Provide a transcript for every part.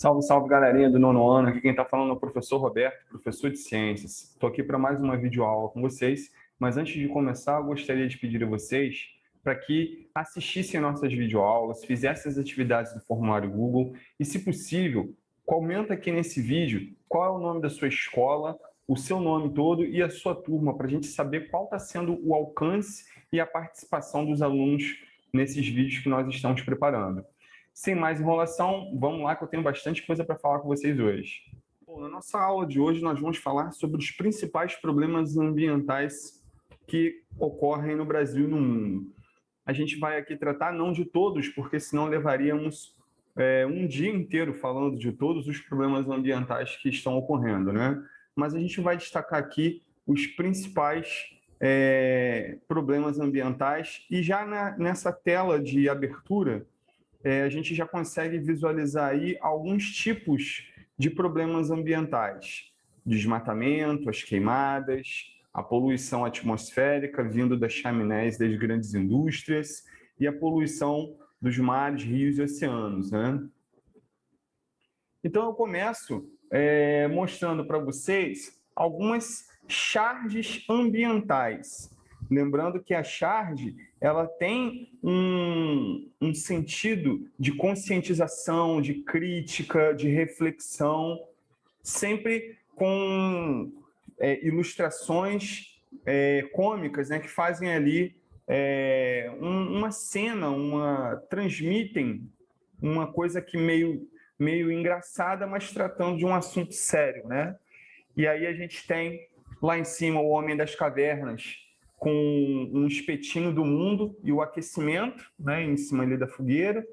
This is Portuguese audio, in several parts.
Salve, salve, galerinha do nono ano. Aqui quem está falando é o professor Roberto, professor de ciências. Estou aqui para mais uma videoaula com vocês, mas antes de começar, eu gostaria de pedir a vocês para que assistissem nossas videoaulas, fizessem as atividades do formulário Google e, se possível, comenta aqui nesse vídeo qual é o nome da sua escola, o seu nome todo e a sua turma, para a gente saber qual está sendo o alcance e a participação dos alunos nesses vídeos que nós estamos preparando. Sem mais enrolação, vamos lá que eu tenho bastante coisa para falar com vocês hoje. Bom, na nossa aula de hoje, nós vamos falar sobre os principais problemas ambientais que ocorrem no Brasil e no mundo. A gente vai aqui tratar não de todos, porque senão levaríamos um dia inteiro falando de todos os problemas ambientais que estão ocorrendo, né? Mas a gente vai destacar aqui os principais problemas ambientais e já nessa tela de abertura, a gente já consegue visualizar aí alguns tipos de problemas ambientais. Desmatamento, as queimadas, a poluição atmosférica vindo das chaminés das grandes indústrias e a poluição dos mares, rios e oceanos, né? Então, eu começo mostrando para vocês algumas charges ambientais. Lembrando que a charge ela tem um sentido de conscientização, de crítica, de reflexão, sempre com ilustrações cômicas, né, que fazem ali uma cena, transmitem uma coisa que meio engraçada, mas tratando de um assunto sério, né? E aí a gente tem lá em cima o Homem das Cavernas com um espetinho do mundo e o aquecimento, né, em cima ali da fogueira.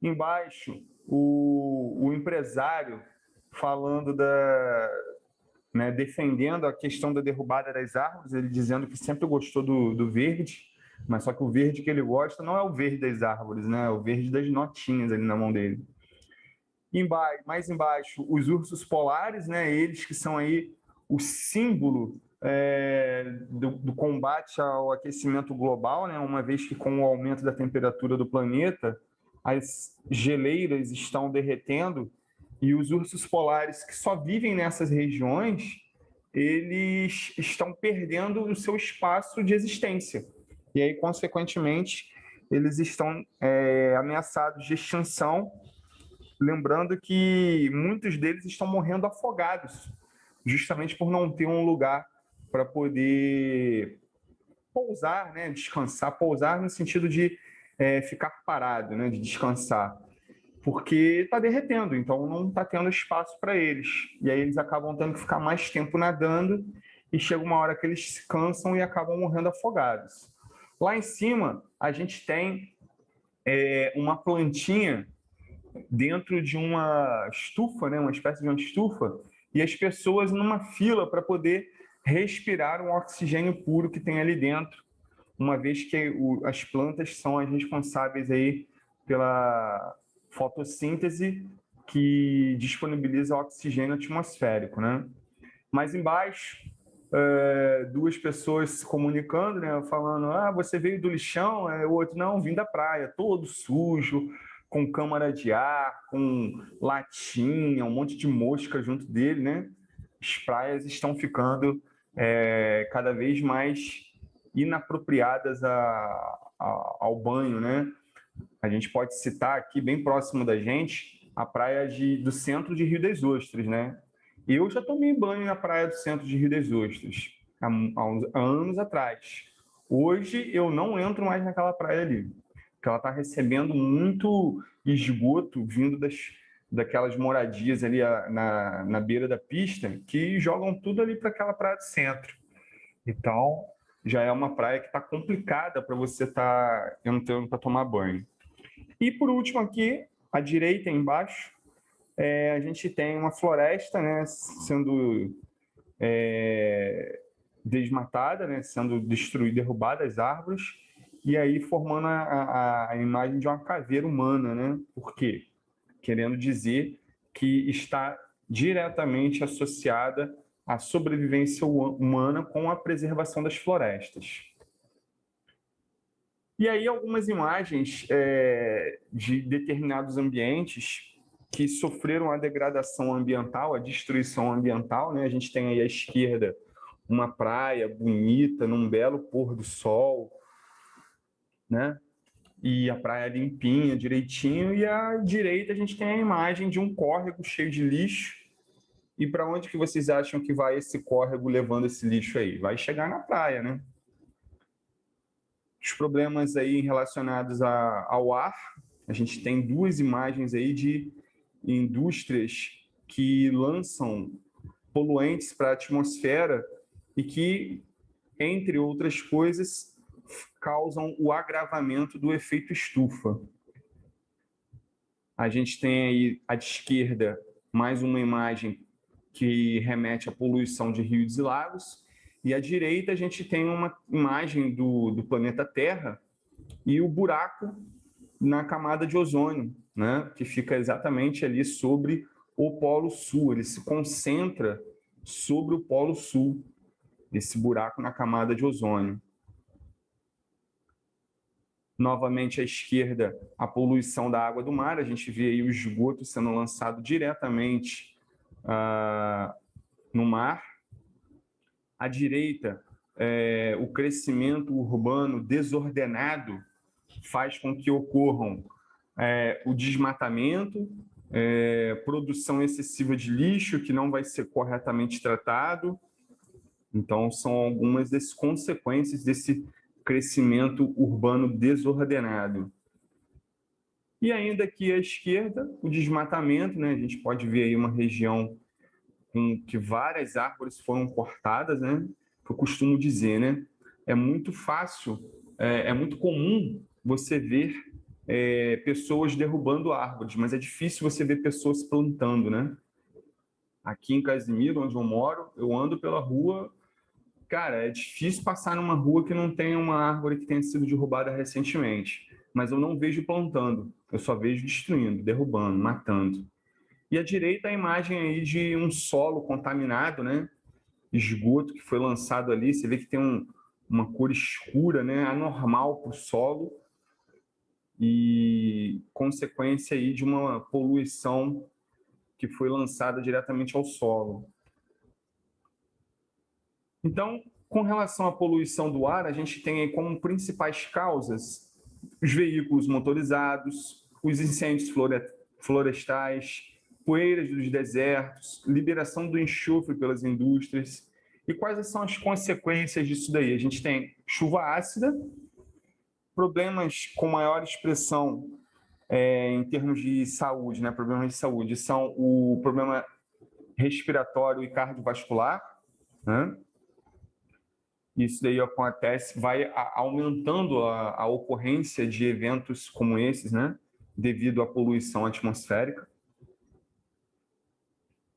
Embaixo, o empresário falando defendendo a questão da derrubada das árvores, ele dizendo que sempre gostou do verde, mas só que o verde que ele gosta não é o verde das árvores, né? É o verde das notinhas ali na mão dele. Mais embaixo, os ursos polares, né? Eles que são aí o símbolo do combate ao aquecimento global, né? Uma vez que com o aumento da temperatura do planeta, as geleiras estão derretendo e os ursos polares que só vivem nessas regiões, eles estão perdendo o seu espaço de existência. E aí, consequentemente, eles estão ameaçados de extinção. Lembrando que muitos deles estão morrendo afogados, justamente por não ter um lugar para poder pousar, né? Descansar, pousar no sentido de ficar parado, né? De descansar, porque está derretendo, então não está tendo espaço para eles. E aí eles acabam tendo que ficar mais tempo nadando e chega uma hora que eles se cansam e acabam morrendo afogados. Lá em cima, a gente tem uma plantinha dentro de uma estufa, né, uma espécie de uma estufa, e as pessoas numa fila para poder respirar o oxigênio puro que tem ali dentro, uma vez que as plantas são as responsáveis aí pela fotossíntese que disponibiliza oxigênio atmosférico, né? Mais embaixo, duas pessoas se comunicando, né, falando, você veio do lixão? O outro, não, vim da praia, todo sujo, com câmara de ar, com latinha, um monte de mosca junto dele, né? As praias estão ficando cada vez mais inapropriadas ao banho, né? A gente pode citar aqui, bem próximo da gente, a praia do centro de Rio das Ostras, né? Eu já tomei banho na praia do centro de Rio das Ostras, há anos atrás. Hoje, eu não entro mais naquela praia ali, porque ela está recebendo muito esgoto vindo daquelas moradias ali na beira da pista, que jogam tudo ali para aquela praia do centro. Então, já é uma praia que está complicada para você estar entrando para tomar banho. E, por último, aqui, à direita, embaixo, a gente tem uma floresta, né, sendo desmatada, né, sendo destruída, derrubadas as árvores, e aí formando a imagem de uma caveira humana, né? Por quê? Querendo dizer que está diretamente associada à sobrevivência humana com a preservação das florestas. E aí algumas imagens de determinados ambientes que sofreram a degradação ambiental, a destruição ambiental, né? A gente tem aí à esquerda uma praia bonita, num belo pôr do sol, né? E a praia limpinha, direitinho, e à direita a gente tem a imagem de um córrego cheio de lixo. E para onde que vocês acham que vai esse córrego levando esse lixo aí? Vai chegar na praia, né? Os problemas aí relacionados ao ar, a gente tem duas imagens aí de indústrias que lançam poluentes para a atmosfera e que, entre outras coisas, causam o agravamento do efeito estufa. A gente tem aí à esquerda mais uma imagem que remete à poluição de rios e lagos, e à direita a gente tem uma imagem do planeta Terra e o buraco na camada de ozônio, né, que fica exatamente ali sobre o Polo Sul, ele se concentra sobre o Polo Sul, esse buraco na camada de ozônio. Novamente à esquerda, a poluição da água do mar, a gente vê aí o esgoto sendo lançado diretamente no mar. À direita, o crescimento urbano desordenado faz com que ocorram o desmatamento, produção excessiva de lixo que não vai ser corretamente tratado. Então, são algumas das consequências desse crescimento urbano desordenado. E ainda aqui à esquerda, o desmatamento, né? A gente pode ver aí uma região com que várias árvores foram cortadas, né? Que eu costumo dizer, né? É muito fácil, é muito comum você ver pessoas derrubando árvores, mas é difícil você ver pessoas plantando, né? Aqui em Casimiro, onde eu moro, eu ando pela rua, cara, é difícil passar numa rua que não tenha uma árvore que tenha sido derrubada recentemente, mas eu não vejo plantando, eu só vejo destruindo, derrubando, matando. E à direita a imagem aí de um solo contaminado, né? Esgoto que foi lançado ali, você vê que tem uma cor escura, né? Anormal para o solo e consequência aí de uma poluição que foi lançada diretamente ao solo. Então, com relação à poluição do ar, a gente tem aí como principais causas os veículos motorizados, os incêndios florestais, poeiras dos desertos, liberação do enxofre pelas indústrias. E quais são as consequências disso daí? A gente tem chuva ácida, problemas com maior expressão em termos de saúde, né? Problemas de saúde são o problema respiratório e cardiovascular, né? Isso daí acontece, vai aumentando a ocorrência de eventos como esses, né? Devido à poluição atmosférica.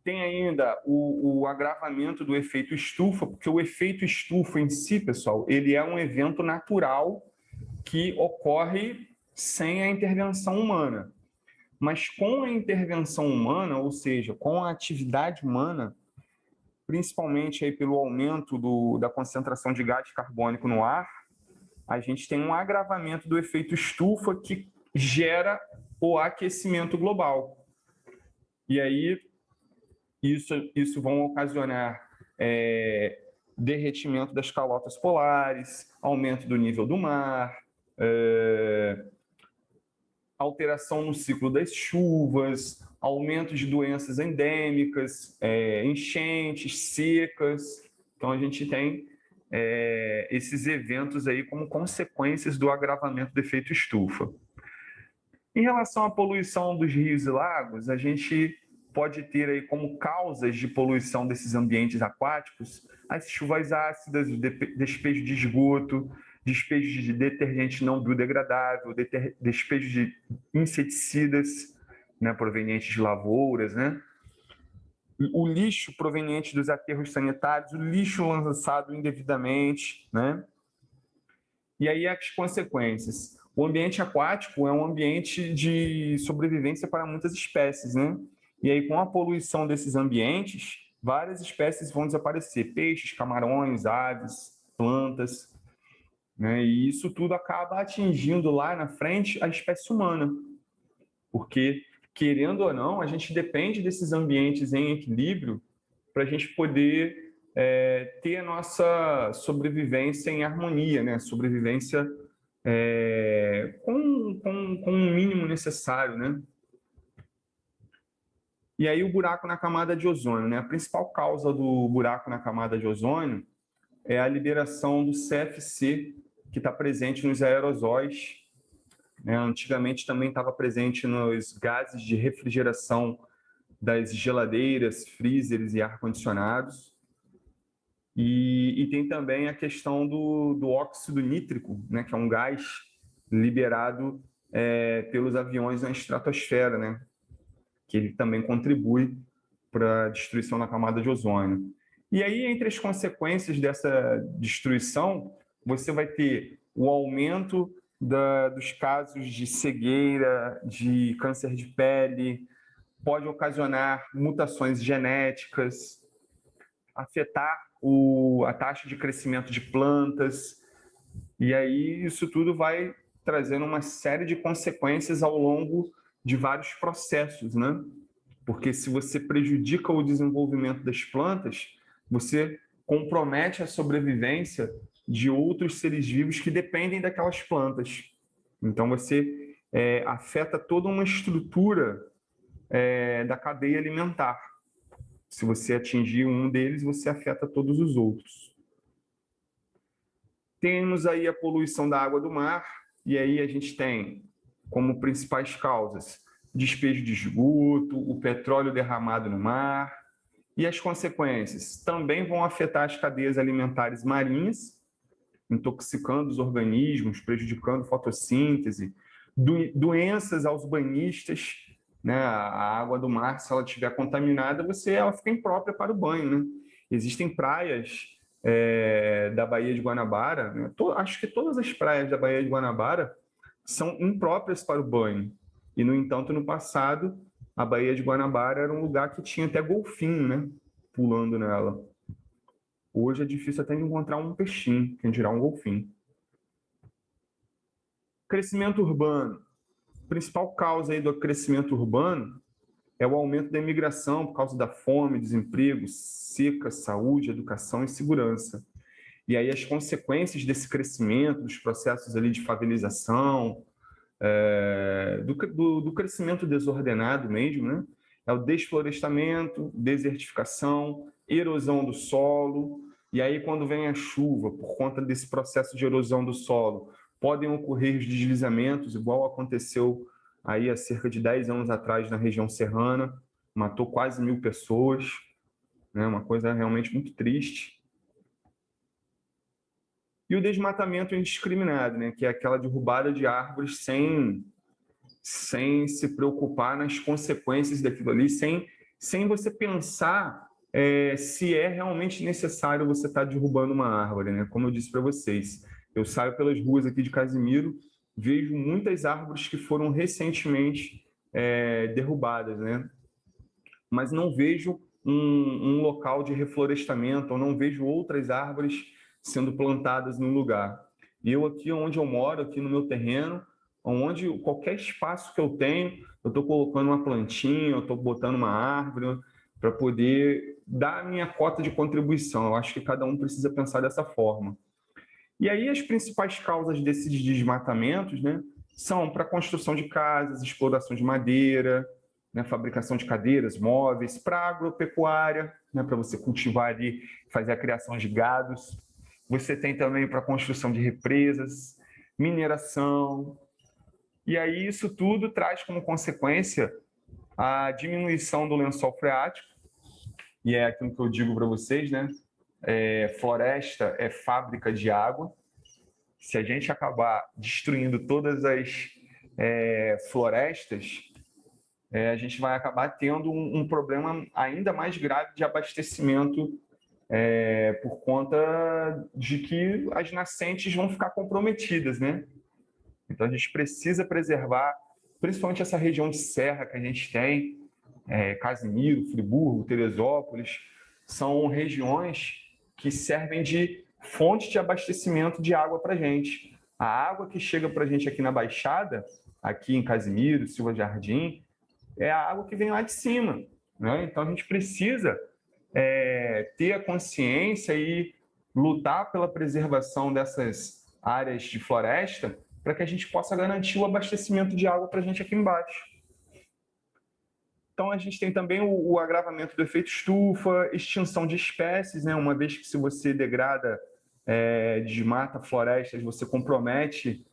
Tem ainda o agravamento do efeito estufa, porque o efeito estufa em si, pessoal, ele é um evento natural que ocorre sem a intervenção humana. Mas com a intervenção humana, ou seja, com a atividade humana, principalmente aí pelo aumento da concentração de gás carbônico no ar, a gente tem um agravamento do efeito estufa que gera o aquecimento global. E aí, isso vão ocasionar derretimento das calotas polares, aumento do nível do mar, alteração no ciclo das chuvas, aumento de doenças endêmicas, enchentes, secas. Então, a gente tem esses eventos aí como consequências do agravamento do efeito estufa. Em relação à poluição dos rios e lagos, a gente pode ter aí como causas de poluição desses ambientes aquáticos as chuvas ácidas, o despejo de esgoto, despejo de detergente não biodegradável, despejo de inseticidas, né, provenientes de lavouras, né? O lixo proveniente dos aterros sanitários, o lixo lançado indevidamente, né? E aí as consequências. O ambiente aquático é um ambiente de sobrevivência para muitas espécies, né? E aí, com a poluição desses ambientes, várias espécies vão desaparecer. Peixes, camarões, aves, plantas, né? E isso tudo acaba atingindo lá na frente a espécie humana, porque querendo ou não, a gente depende desses ambientes em equilíbrio para a gente poder ter a nossa sobrevivência em harmonia, né? Sobrevivência com o mínimo necessário, né? E aí o buraco na camada de ozônio, né? A principal causa do buraco na camada de ozônio é a liberação do CFC, que está presente nos aerosóis, né? Antigamente também estava presente nos gases de refrigeração das geladeiras, freezers e ar-condicionados. E tem também a questão do óxido nítrico, né? Que é um gás liberado pelos aviões na estratosfera, né? Que ele também contribui para a destruição da camada de ozônio. E aí, entre as consequências dessa destruição, você vai ter o aumento dos casos de cegueira, de câncer de pele, pode ocasionar mutações genéticas, afetar a taxa de crescimento de plantas, e aí isso tudo vai trazendo uma série de consequências ao longo de vários processos, né? Porque se você prejudica o desenvolvimento das plantas, você compromete a sobrevivência de outros seres vivos que dependem daquelas plantas. Então você afeta toda uma estrutura da cadeia alimentar. Se você atingir um deles, você afeta todos os outros. Temos aí a poluição da água do mar, e aí a gente tem como principais causas despejo de esgoto, o petróleo derramado no mar, e as consequências também vão afetar as cadeias alimentares marinhas, intoxicando os organismos, prejudicando a fotossíntese, doenças aos banhistas, né? A água do mar, se ela estiver contaminada, ela fica imprópria para o banho, né? Existem praias da Baía de Guanabara, né? Acho que todas as praias da Baía de Guanabara são impróprias para o banho. E, no entanto, no passado, a Baía de Guanabara era um lugar que tinha até golfinho, né? Pulando nela. Hoje é difícil até encontrar um peixinho, quem dirá um golfinho. Crescimento urbano. A principal causa aí do crescimento urbano é o aumento da imigração por causa da fome, desemprego, seca, saúde, educação e segurança. E aí as consequências desse crescimento, dos processos ali de favelização, do crescimento desordenado mesmo, né? É o desflorestamento, desertificação, erosão do solo. E aí, quando vem a chuva, por conta desse processo de erosão do solo, podem ocorrer os deslizamentos, igual aconteceu aí há cerca de 10 anos atrás na região serrana, matou quase 1.000 pessoas, né? Uma coisa realmente muito triste. E o desmatamento indiscriminado, né? Que é aquela derrubada de árvores sem se preocupar nas consequências daquilo ali, sem você pensar se é realmente necessário você estar derrubando uma árvore, né? Como eu disse para vocês, eu saio pelas ruas aqui de Casimiro, vejo muitas árvores que foram recentemente derrubadas, né? Mas não vejo um local de reflorestamento, ou não vejo outras árvores sendo plantadas no lugar. E eu aqui onde eu moro, aqui no meu terreno, onde qualquer espaço que eu tenho, eu estou colocando uma plantinha, eu estou botando uma árvore para poder dar a minha cota de contribuição. Eu acho que cada um precisa pensar dessa forma. E aí as principais causas desses desmatamentos, né, são para a construção de casas, exploração de madeira, né, fabricação de cadeiras, móveis, para agropecuária, né, para você cultivar ali, fazer a criação de gados. Você tem também para a construção de represas, mineração. E aí isso tudo traz como consequência a diminuição do lençol freático, e é aquilo que eu digo para vocês, né? Floresta é fábrica de água. Se a gente acabar destruindo todas as florestas, a gente vai acabar tendo um problema ainda mais grave de abastecimento por conta de que as nascentes vão ficar comprometidas, né? Então, a gente precisa preservar, principalmente essa região de serra que a gente tem, Casimiro, Friburgo, Teresópolis, são regiões que servem de fonte de abastecimento de água para a gente. A água que chega para a gente aqui na Baixada, aqui em Casimiro, Silva Jardim, é a água que vem lá de cima, né? Então, a gente precisa ter a consciência e lutar pela preservação dessas áreas de floresta para que a gente possa garantir o abastecimento de água para a gente aqui embaixo. Então, a gente tem também o agravamento do efeito estufa, extinção de espécies, né? Uma vez que se você degrada, desmata florestas, você compromete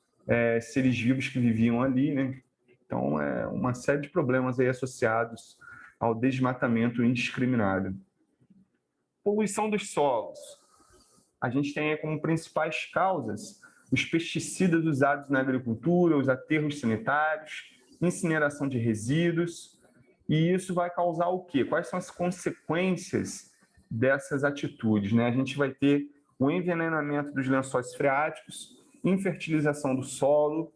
seres vivos que viviam ali, né? Então, é uma série de problemas aí associados ao desmatamento indiscriminado. Poluição dos solos. A gente tem como principais causas os pesticidas usados na agricultura, os aterros sanitários, incineração de resíduos, e isso vai causar o quê? Quais são as consequências dessas atitudes, né? A gente vai ter o envenenamento dos lençóis freáticos, infertilização do solo,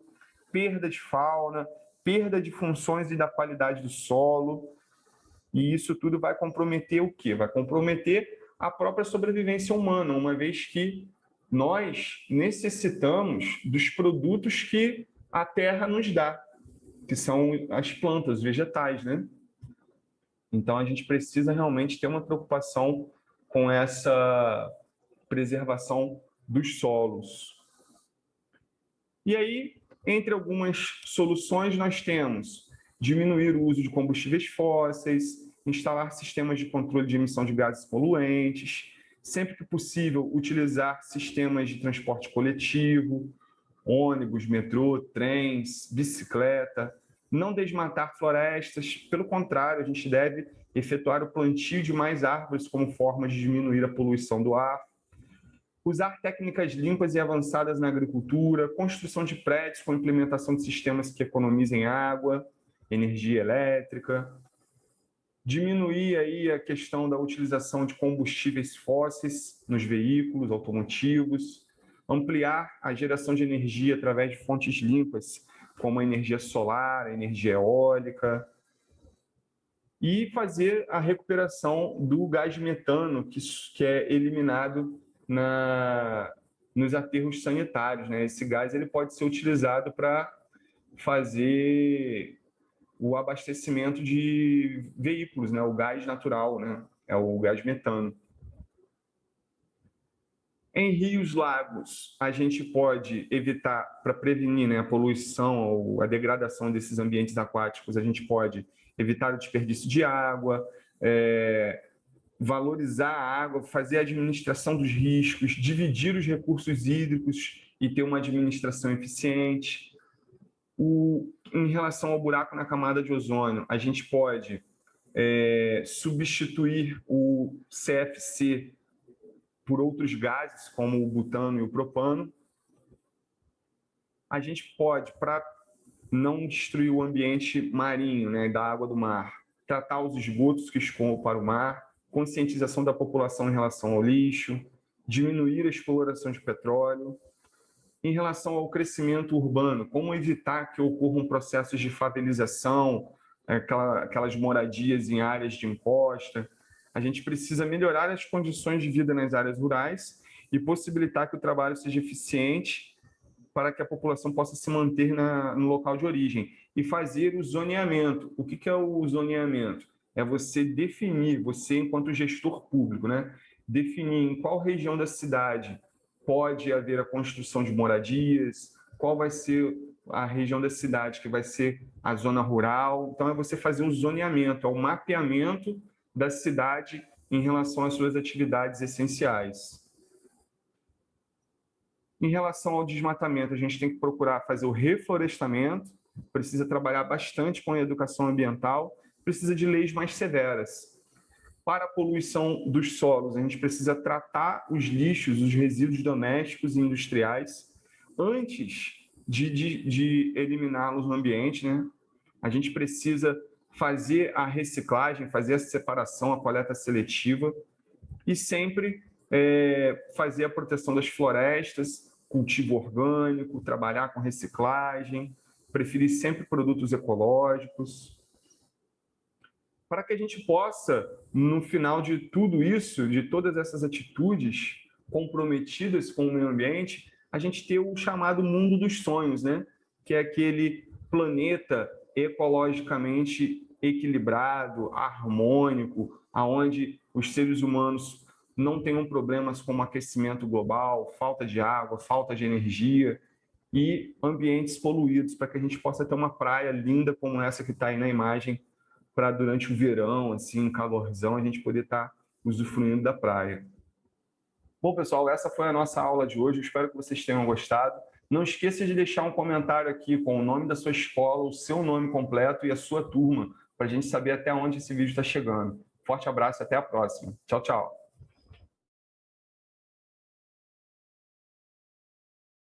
perda de fauna, perda de funções e da qualidade do solo, e isso tudo vai comprometer o quê? Vai comprometer a própria sobrevivência humana, uma vez que nós necessitamos dos produtos que a terra nos dá, que são as plantas, os vegetais, né? Então, a gente precisa realmente ter uma preocupação com essa preservação dos solos. E aí, entre algumas soluções, nós temos diminuir o uso de combustíveis fósseis, instalar sistemas de controle de emissão de gases poluentes, sempre que possível, utilizar sistemas de transporte coletivo, ônibus, metrô, trens, bicicleta, não desmatar florestas, pelo contrário, a gente deve efetuar o plantio de mais árvores como forma de diminuir a poluição do ar, usar técnicas limpas e avançadas na agricultura, construção de prédios com implementação de sistemas que economizem água, energia elétrica, diminuir aí a questão da utilização de combustíveis fósseis nos veículos automotivos, ampliar a geração de energia através de fontes limpas, como a energia solar, a energia eólica, e fazer a recuperação do gás metano, que é eliminado nos aterros sanitários, né? Esse gás ele pode ser utilizado para fazer o abastecimento de veículos, né? O gás natural, né? É o gás metano. Em rios, lagos, a gente pode evitar, para prevenir, né, a poluição ou a degradação desses ambientes aquáticos, a gente pode evitar o desperdício de água, valorizar a água, fazer a administração dos riscos, dividir os recursos hídricos e ter uma administração eficiente. Em relação ao buraco na camada de ozônio, a gente pode substituir o CFC por outros gases, como o butano e o propano. A gente pode, para não destruir o ambiente marinho, né, da água do mar, tratar os esgotos que escoam para o mar, conscientização da população em relação ao lixo, diminuir a exploração de petróleo. Em relação ao crescimento urbano, como evitar que ocorram processos de favelização, aquelas moradias em áreas de encosta. A gente precisa melhorar as condições de vida nas áreas rurais e possibilitar que o trabalho seja eficiente para que a população possa se manter no local de origem e fazer o zoneamento. O que é o zoneamento? É você definir, você enquanto gestor público, né? Definir em qual região da cidade pode haver a construção de moradias, qual vai ser a região da cidade que vai ser a zona rural. Então, é você fazer um zoneamento, é o mapeamento da cidade em relação às suas atividades essenciais. Em relação ao desmatamento, a gente tem que procurar fazer o reflorestamento, precisa trabalhar bastante com a educação ambiental, precisa de leis mais severas. Para a poluição dos solos, a gente precisa tratar os lixos, os resíduos domésticos e industriais antes de eliminá-los no ambiente, né? A gente precisa fazer a reciclagem, fazer a separação, a coleta seletiva e sempre fazer a proteção das florestas, cultivo orgânico, trabalhar com reciclagem, preferir sempre produtos ecológicos, para que a gente possa, no final de tudo isso, de todas essas atitudes comprometidas com o meio ambiente, a gente ter o chamado mundo dos sonhos, né? Que é aquele planeta ecologicamente equilibrado, harmônico, aonde os seres humanos não tenham problemas como aquecimento global, falta de água, falta de energia e ambientes poluídos, para que a gente possa ter uma praia linda como essa que está aí na imagem, para durante o verão, assim, um calorzão, a gente poder estar usufruindo da praia. Bom, pessoal, essa foi a nossa aula de hoje. Eu espero que vocês tenham gostado. Não esqueça de deixar um comentário aqui com o nome da sua escola, o seu nome completo e a sua turma, para a gente saber até onde esse vídeo está chegando. Forte abraço e até a próxima. Tchau, tchau.